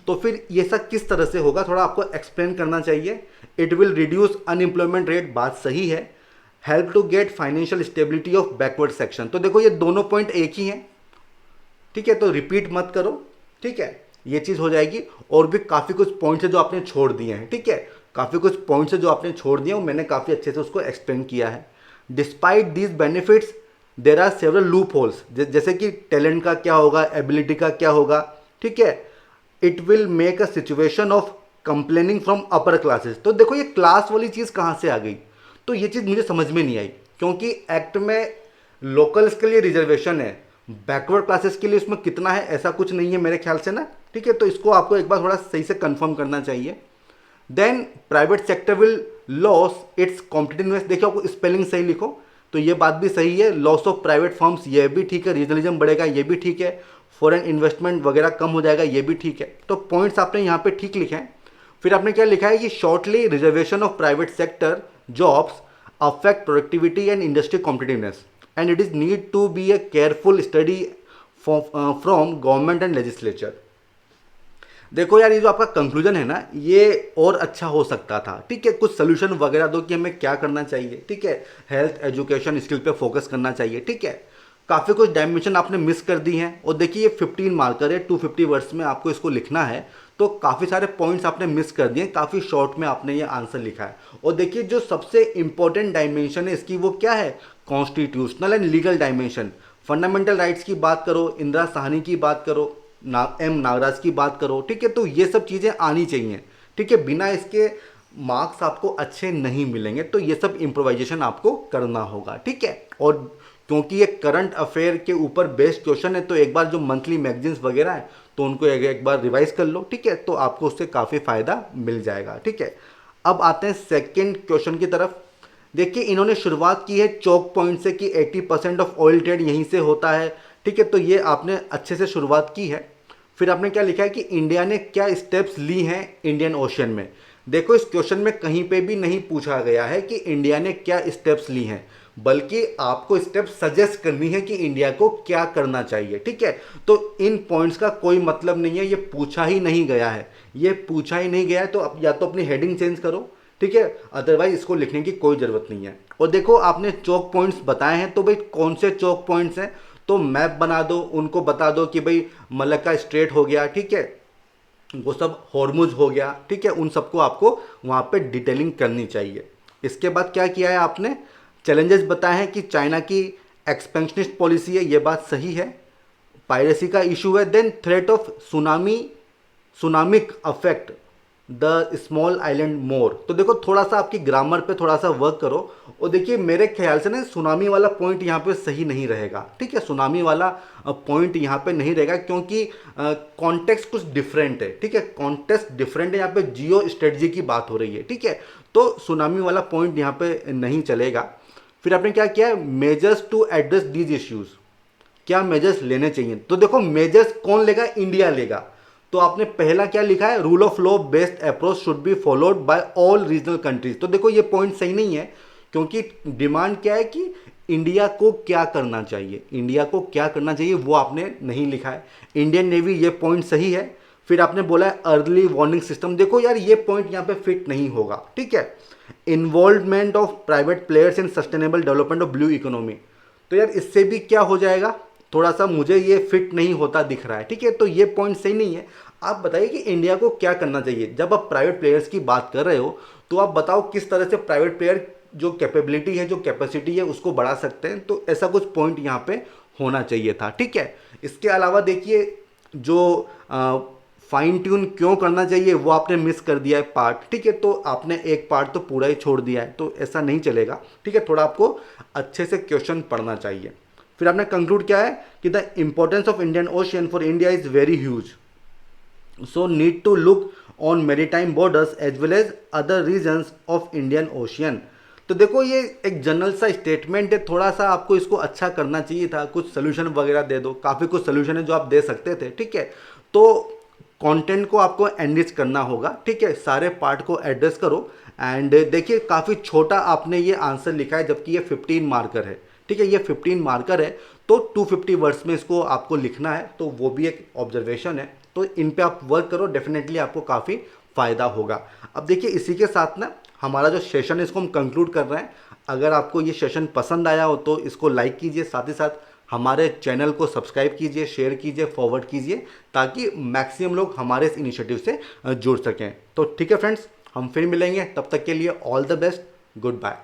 तो फिर ये सब किस तरह से होगा, थोड़ा आपको एक्सप्लेन करना चाहिए। It will reduce unemployment rate, बात सही है। Help to get financial stability of backward section, तो देखो ये दोनों पॉइंट एक ही हैं, ठीक है, तो रिपीट मत करो, ठीक है, ये चीज़ हो जाएगी। और भी काफ़ी कुछ पॉइंट्स है जो आपने छोड़ दिए हैं, ठीक है, काफ़ी कुछ पॉइंट्स है जो आपने छोड़ दिए हैं, मैंने काफ़ी अच्छे से उसको एक्सप्लेन किया है। Despite these benefits there are several loopholes, जैसे कि टैलेंट का क्या होगा, एबिलिटी का क्या होगा, ठीक है। It will make a situation of complaining from upper classes, तो देखो ये क्लास वाली चीज़ कहाँ से आ गई, तो ये चीज़ मुझे समझ में नहीं आई, क्योंकि एक्ट में लोकल्स के लिए रिजर्वेशन है, बैकवर्ड क्लासेस के लिए उसमें कितना है ऐसा कुछ नहीं है मेरे ख्याल से ना, ठीक है, तो इसको आपको एक बार थोड़ा सही से कंफर्म करना चाहिए। Then private sector will loss its competitiveness, देखिए आपको स्पेलिंग सही लिखो, तो ये बात भी सही है, लॉस ऑफ प्राइवेट फर्म्स ये भी ठीक है, रीजनलिज्म बढ़ेगा ये भी ठीक है, फॉरेन इन्वेस्टमेंट वगैरह कम हो जाएगा ये भी ठीक है, तो पॉइंट्स आपने यहाँ पे ठीक लिखे हैं। फिर आपने क्या लिखा है कि shortly reservation of private sector jobs affect productivity and industry competitiveness and it is need to be a careful study from government and legislature. देखो यार ये जो आपका कंक्लूजन है ना ये और अच्छा हो सकता था, ठीक है, कुछ सोल्यूशन वगैरह दो कि हमें क्या करना चाहिए, ठीक है, हेल्थ एजुकेशन स्किल पे फोकस करना चाहिए, ठीक है, काफ़ी कुछ डायमेंशन आपने मिस कर दी हैं। और देखिए ये 15 मार्कर है, 250 वर्ड्स में आपको इसको लिखना है, तो काफ़ी सारे पॉइंट्स आपने मिस कर दिए, काफ़ी शॉर्ट में आपने ये आंसर लिखा है। और देखिए जो सबसे इंपॉर्टेंट डायमेंशन है इसकी वो क्या है, constitutional and legal dimension. Fundamental rights की बात करो, इंदिरा साहनी की बात करो, एम नागराज की बात करो, ठीक है, तो ये सब चीज़ें आनी चाहिए, ठीक है, बिना इसके मार्क्स आपको अच्छे नहीं मिलेंगे, तो ये सब इम्प्रोवाइजेशन आपको करना होगा, ठीक है। और क्योंकि ये करंट अफेयर के ऊपर बेस्ड क्वेश्चन है, तो एक बार जो मंथली मैगजीन्स वगैरह है तो उनको एक बार रिवाइज कर लो, ठीक है, तो आपको उससे काफ़ी फ़ायदा मिल जाएगा, ठीक है। अब आते हैं सेकेंड क्वेश्चन की तरफ। देखिए इन्होंने शुरुआत की है चौक पॉइंट से कि 80% ऑफ ऑयल ट्रेड यहीं से होता है, ठीक है, तो ये आपने अच्छे से शुरुआत की है। फिर आपने क्या लिखा है कि इंडिया ने क्या स्टेप्स ली हैं इंडियन ओशियन में। देखो इस क्वेश्चन में कहीं पे भी नहीं पूछा गया है कि इंडिया ने क्या स्टेप्स ली हैं, बल्कि आपको स्टेप सजेस्ट करनी है कि इंडिया को क्या करना चाहिए, ठीक है। तो इन पॉइंट्स का कोई मतलब नहीं है, ये पूछा ही नहीं गया है, ये पूछा ही नहीं गया है, तो अब या तो अपनी हेडिंग चेंज करो, ठीक है, अदरवाइज इसको लिखने की कोई ज़रूरत नहीं है। और देखो आपने चौक पॉइंट्स बताए हैं, तो भाई कौन से चौक पॉइंट्स हैं, तो मैप बना दो, उनको बता दो कि भाई मलक्का स्ट्रेट हो गया, ठीक है, वो सब हॉर्मुज हो गया, ठीक है, उन सबको आपको वहाँ पे डिटेलिंग करनी चाहिए। इसके बाद क्या किया है आपने, चैलेंजेस बताए हैं कि चाइना की एक्सपेंशनिस्ट पॉलिसी है, ये बात सही है, पायरेसी का इशू है, then threat of tsunamic affect the small island more. तो देखो थोड़ा सा आपकी ग्रामर पे थोड़ा सा वर्क करो, और देखिए मेरे ख्याल से ना सुनामी वाला पॉइंट यहाँ पे सही नहीं रहेगा, ठीक है, सुनामी वाला पॉइंट यहाँ पे नहीं रहेगा, क्योंकि कॉन्टेक्स्ट कुछ डिफरेंट है, ठीक है, कॉन्टेक्स्ट डिफरेंट है, यहाँ पे जियो स्ट्रेटजी की बात हो रही है, ठीक है, तो सुनामी वाला पॉइंट यहाँ पे नहीं चलेगा। फिर आपने क्या किया है, measures to address these issues, क्या मेजर्स लेने चाहिए, तो देखो मेजर्स कौन लेगा, इंडिया लेगा, तो आपने पहला क्या लिखा है, rule of law based approach should be followed by all regional countries. तो देखो ये पॉइंट सही नहीं है, क्योंकि डिमांड क्या है कि इंडिया को क्या करना चाहिए, इंडिया को क्या करना चाहिए वो आपने नहीं लिखा है। इंडियन नेवी, ये पॉइंट सही है। फिर आपने बोला है अर्ली वार्निंग सिस्टम, देखो यार ये पॉइंट यहाँ पे फिट नहीं होगा, ठीक है। Involvement of private players in sustainable development of blue economy, तो यार इससे भी क्या हो जाएगा, थोड़ा सा मुझे ये फिट नहीं होता दिख रहा है, ठीक है, तो ये पॉइंट सही नहीं है। आप बताइए कि इंडिया को क्या करना चाहिए, जब आप प्राइवेट प्लेयर्स की बात कर रहे हो तो आप बताओ किस तरह से प्राइवेट प्लेयर जो कैपेबिलिटी है, जो कैपेसिटी है उसको बढ़ा सकते हैं, तो ऐसा कुछ पॉइंट यहाँ पे होना चाहिए था, ठीक है। इसके अलावा देखिए जो फाइन ट्यून क्यों करना चाहिए वो आपने मिस कर दिया है पार्ट, ठीक है, तो आपने एक पार्ट तो पूरा ही छोड़ दिया है, तो ऐसा नहीं चलेगा, ठीक है, थोड़ा आपको अच्छे से क्वेश्चन पढ़ना चाहिए। फिर आपने कंक्लूड किया है कि the importance of Indian ocean for India is very huge, so need to look on maritime borders as well as other regions of Indian ocean. तो देखो ये एक जनरल सा स्टेटमेंट है, थोड़ा सा आपको इसको अच्छा करना चाहिए था, कुछ सोल्यूशन वगैरह दे दो, काफ़ी कुछ सोल्यूशन है जो आप दे सकते थे, ठीक है। तो कंटेंट को आपको एनरिच करना होगा, ठीक है, सारे पार्ट को एड्रेस करो। एंड देखिए काफ़ी छोटा आपने ये आंसर लिखा है, जबकि ये 15 मार्कर है, ठीक है, ये 15 मार्कर है, तो 250 वर्ड्स में इसको आपको लिखना है, तो वो भी एक ऑब्जर्वेशन है। तो इन पे आप वर्क करो, डेफिनेटली आपको काफ़ी फ़ायदा होगा। अब देखिए इसी के साथ ना हमारा जो सेशन है इसको हम कंक्लूड कर रहे हैं। अगर आपको ये सेशन पसंद आया हो तो इसको लाइक कीजिए, साथ ही साथ हमारे चैनल को सब्सक्राइब कीजिए, शेयर कीजिए, फॉरवर्ड कीजिए, ताकि मैक्सिमम लोग हमारे इस इनिशिएटिव से जुड़ सकें। तो ठीक है फ्रेंड्स, हम फिर मिलेंगे, तब तक के लिए all the best, good bye.